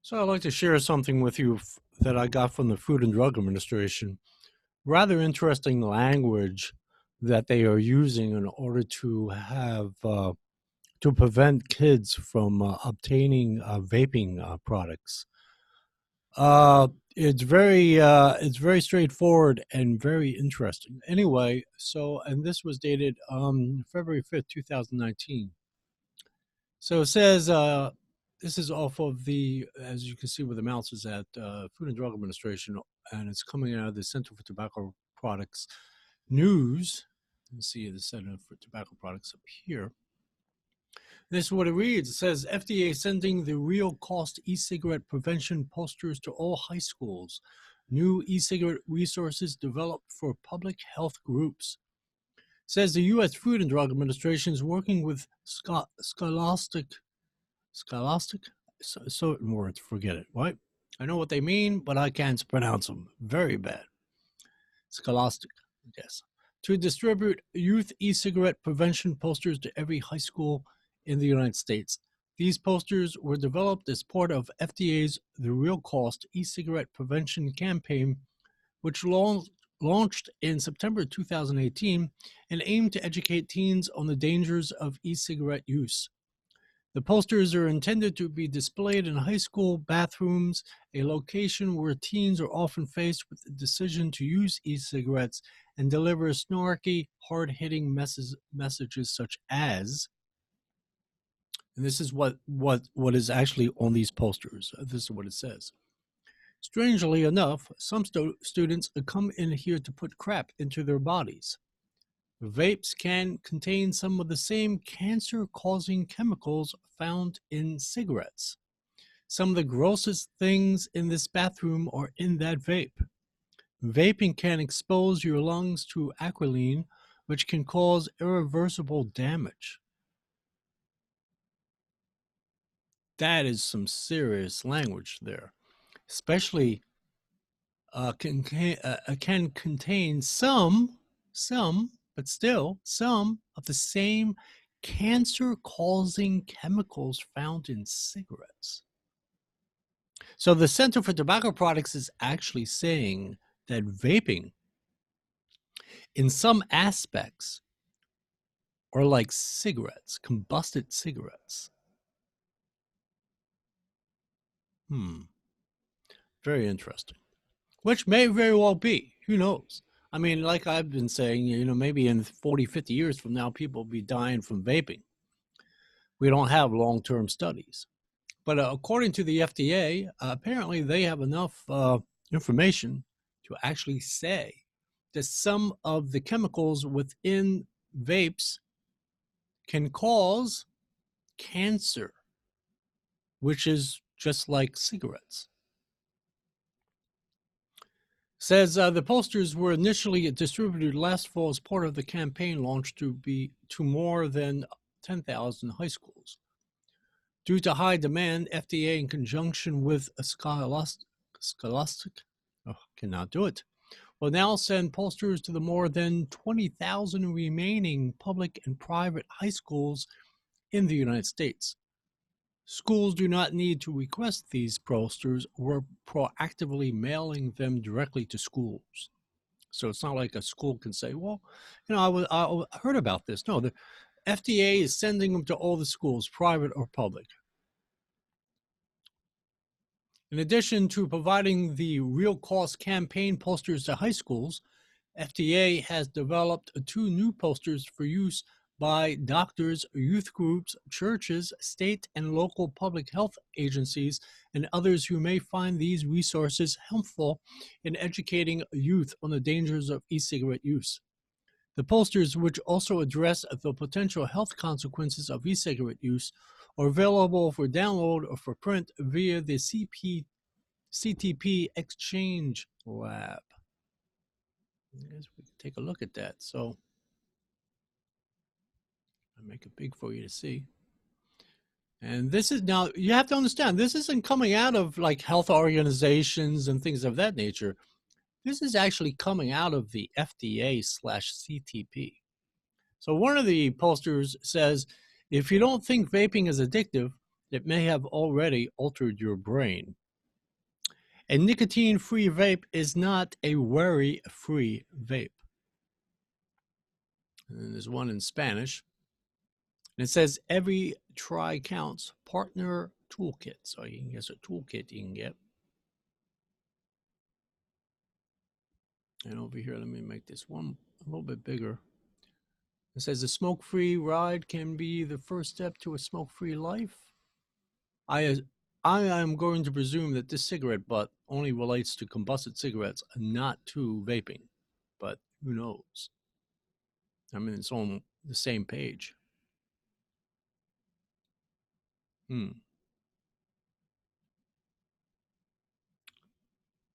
So I'd like to share something with you that I got from the Food and Drug Administration. Rather interesting language that they are using in order to have to prevent kids from obtaining vaping products. It's very straightforward and very interesting. Anyway, and this was dated February 5th, 2019. So it says, this is off of as you can see where the mouse is at, Food and Drug Administration, and it's coming out of the Center for Tobacco Products News. Let's see the Center for Tobacco Products up here. This is what it reads. It says, FDA sending the real cost e-cigarette prevention posters to all high schools. New e-cigarette resources developed for public health groups. Says the U.S. Food and Drug Administration is working with Scholastic, certain words, forget it, right? I know what they mean, but I can't pronounce them. Very bad. Scholastic, yes. To distribute youth e-cigarette prevention posters to every high school in the United States. These posters were developed as part of FDA's The Real Cost e-cigarette prevention campaign, which launched in September 2018 and aimed to educate teens on the dangers of e-cigarette use. The posters are intended to be displayed in high school bathrooms, a location where teens are often faced with the decision to use e-cigarettes, and deliver snarky, hard-hitting messages such as, and this is what is actually on these posters. This is what it says. Strangely enough, some students come in here to put crap into their bodies. Vapes can contain some of the same cancer-causing chemicals found in cigarettes. Some of the grossest things in this bathroom are in that vape. Vaping can expose your lungs to acrolein, which can cause irreversible damage. That is some serious language there. Especially can contain some, but still some of the same cancer-causing chemicals found in cigarettes. So the Center for Tobacco Products is actually saying that vaping, in some aspects, are like cigarettes, combusted cigarettes. Very interesting. Which may very well be. Who knows? I mean, like I've been saying, maybe in 40, 50 years from now, people will be dying from vaping. We don't have long-term studies. But according to the FDA, apparently they have enough information to actually say that some of the chemicals within vapes can cause cancer, which is just like cigarettes. Says the posters were initially distributed last fall as part of the campaign launched to more than 10,000 high schools. Due to high demand, FDA, in conjunction with a Scholastic, cannot do it, will now send posters to the more than 20,000 remaining public and private high schools in the United States. Schools do not need to request these posters. We're proactively mailing them directly to schools. So it's not like a school can say, well, I heard about this. No, the FDA is sending them to all the schools, private or public. In addition to providing the Real Cost campaign posters to high schools, FDA has developed 2 new posters for use by doctors, youth groups, churches, state and local public health agencies, and others who may find these resources helpful in educating youth on the dangers of e-cigarette use. The posters, which also address the potential health consequences of e-cigarette use, are available for download or for print via the Ctp Exchange Lab. I guess we can take a look at that. So I make it big for you to see. And this is, now you have to understand, this isn't coming out of like health organizations and things of that nature. This is actually coming out of the FDA/CTP. So one of the posters says, if you don't think vaping is addictive, it may have already altered your brain. A nicotine-free vape is not a worry-free vape. And there's one in Spanish. And it says every try counts. Partner toolkit. So you can guess a toolkit you can get. And over here, let me make this one a little bit bigger. It says a smoke-free ride can be the first step to a smoke-free life. I am going to presume that this cigarette butt only relates to combusted cigarettes, not to vaping. But who knows? I mean, it's on the same page. Then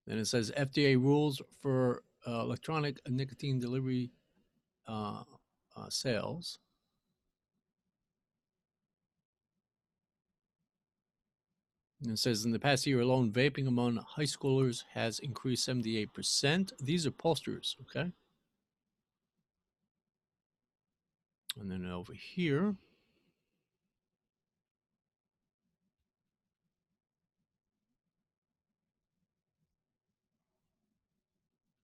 it says FDA rules for electronic nicotine delivery sales. And it says in the past year alone, vaping among high schoolers has increased 78%. These are posters, okay? And then over here,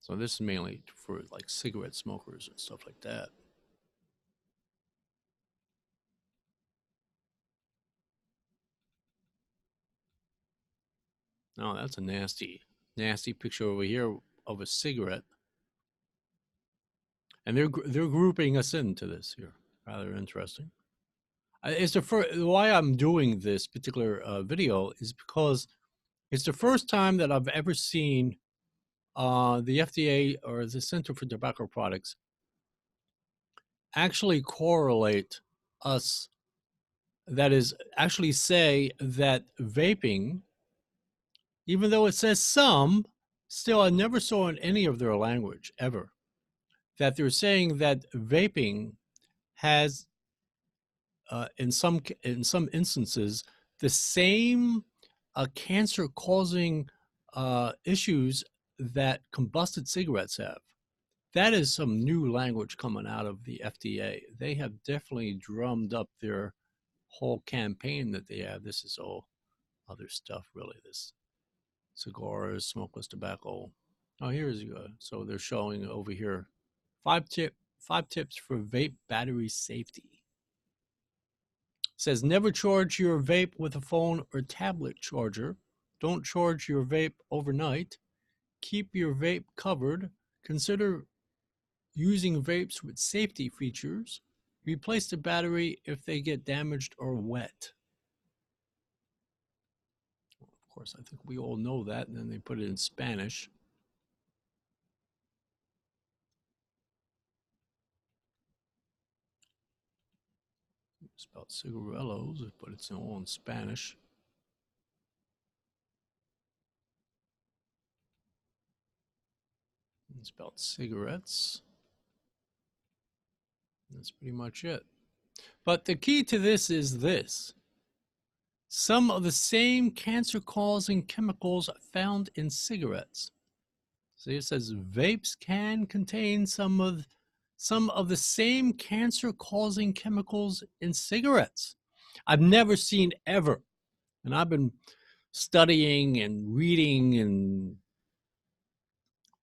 so this is mainly for like cigarette smokers and stuff like that. Oh, that's a nasty, nasty picture over here of a cigarette. And they're grouping us into this here. Rather interesting. It's the first, why I'm doing this particular video is because it's the first time that I've ever seen the FDA or the Center for Tobacco Products actually correlate us, that is, actually say that vaping, even though it says some, still I never saw in any of their language ever, that they're saying that vaping has, in some instances, the same cancer-causing issues that combusted cigarettes have. That is some new language coming out of the FDA. They have definitely drummed up their whole campaign that they have. This is all other stuff, really. This cigars, smokeless tobacco. Oh, here's so they're showing over here 5 tips for vape battery safety. It says never charge your vape with a phone or tablet charger. Don't charge your vape overnight. Keep your vape covered. Consider using vapes with safety features. Replace the battery if they get damaged or wet. Well, of course, I think we all know that, and then they put it in Spanish. It's about cigarillos, but it's all in Spanish. It's about cigarettes. That's pretty much it. But the key to this is this. Some of the same cancer-causing chemicals found in cigarettes. See, it says vapes can contain some of the same cancer-causing chemicals in cigarettes. I've never seen ever, and I've been studying and reading and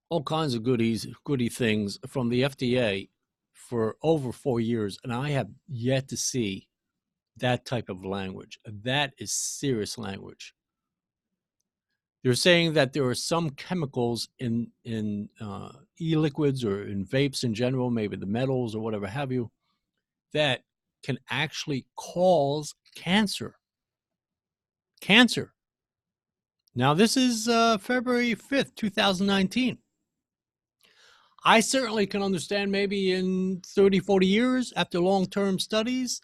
all kinds of goody things from the FDA for over 4 years, and I have yet to see that type of language. That is serious language. They're saying that there are some chemicals in e-liquids or in vapes in general, maybe the metals or whatever have you, that can actually cause cancer. Cancer. Now, this is February 5th, 2019. I certainly can understand maybe in 30, 40 years after long-term studies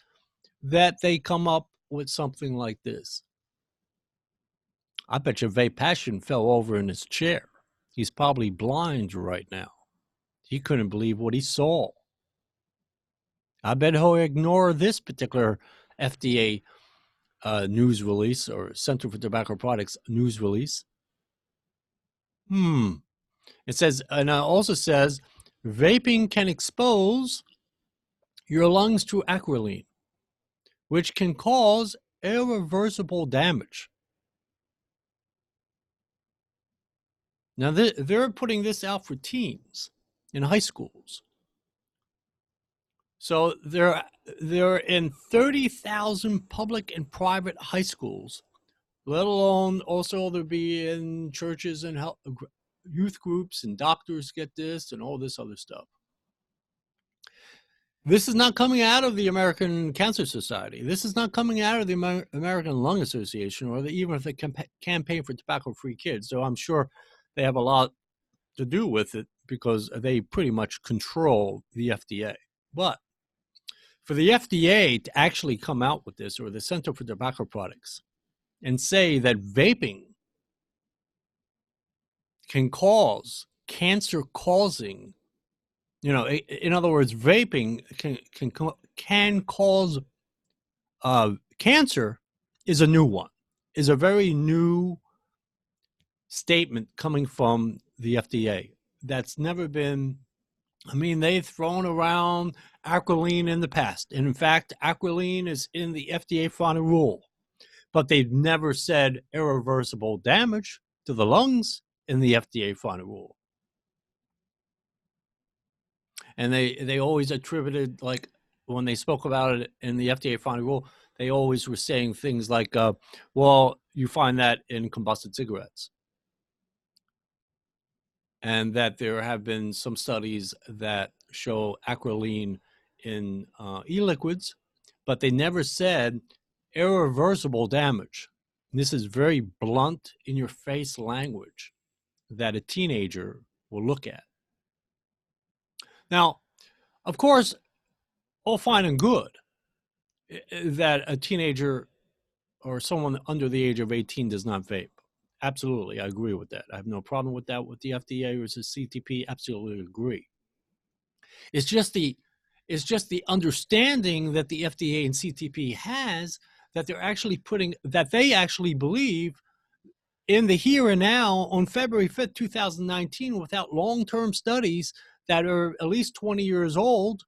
that they come up with something like this. I bet you Vape Passion fell over in his chair. He's probably blind right now. He couldn't believe what he saw. I bet he'll ignore this particular FDA news release or Center for Tobacco Products news release. It says, and it also says, vaping can expose your lungs to acrolein, which can cause irreversible damage. Now, they're putting this out for teens in high schools. So they're in 30,000 public and private high schools, let alone also they'll be in churches and youth groups, and doctors get this and all this other stuff. This is not coming out of the American Cancer Society. This is not coming out of the American Lung Association or even the Campaign for Tobacco-Free Kids. So I'm sure they have a lot to do with it because they pretty much control the FDA. But for the FDA to actually come out with this, or the Center for Tobacco Products, and say that vaping can cause cancer-causing, in other words, vaping can cause cancer, is a new one, is a very new statement coming from the FDA. That's never been, they've thrown around acrolein in the past. And in fact, acrolein is in the FDA final rule, but they've never said irreversible damage to the lungs in the FDA final rule. And they always attributed, like when they spoke about it in the FDA final rule, they always were saying things like, well, you find that in combusted cigarettes. And that there have been some studies that show acrolein in e-liquids, but they never said irreversible damage. And this is very blunt, in-your-face language that a teenager will look at. Now, of course, all fine and good that a teenager or someone under the age of 18 does not vape. Absolutely, I agree with that. I have no problem with that with the FDA or the CTP. Absolutely agree. It's just the understanding that the FDA and CTP has, that they're actually that they actually believe in the here and now on February 5th, 2019, without long-term studies that are at least 20 years old.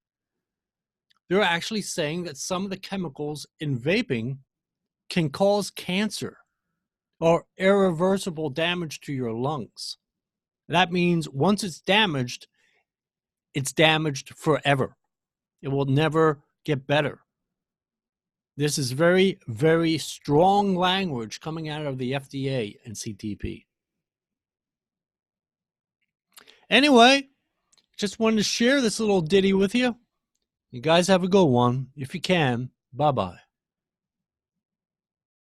They're actually saying that some of the chemicals in vaping can cause cancer or irreversible damage to your lungs. That means once it's damaged forever. It will never get better. This is very, very strong language coming out of the FDA and CTP. Anyway, just wanted to share this little ditty with you. You guys have a good one. If you can, bye-bye.